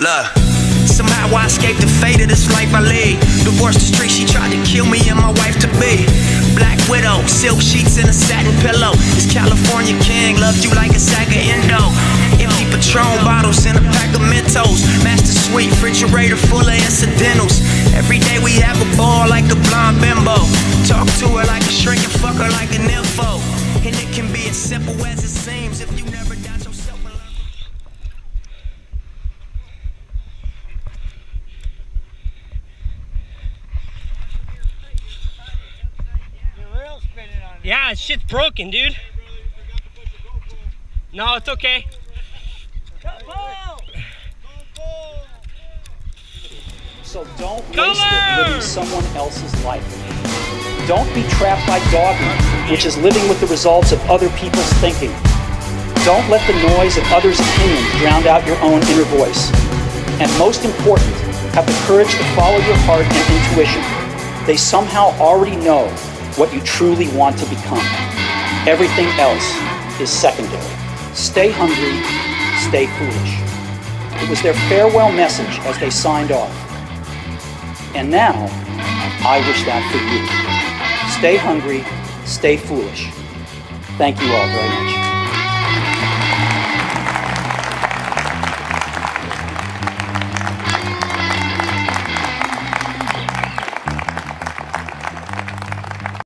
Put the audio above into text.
Look, somehow I escaped the fate of this life I lead. Divorced the street, she tried to kill me and my wife to be. Black widow, silk sheets and a satin pillow. This California king loved you like a sack of Indo. Empty Patron bottles and a pack of Mentos. Master suite, refrigerator full of incidentals. Every day we have a ball like a blonde bimbo. Talk to her like a shrink and fuck her like an info. And it can be as simple as it seems if you never doubt yourself. Yeah, shit's broken, dude. No, it's okay. So don't waste it living someone else's life. Don't be trapped by dogma, which is living with the results of other people's thinking. Don't let the noise of others' opinions drown out your own inner voice. And most important, have the courage to follow your heart and intuition. They somehow already know what you truly want to become. Everything else is secondary. Stay hungry, stay foolish. It was their farewell message as they signed off. And now, I wish that for you. Stay hungry, stay foolish. Thank you all very much.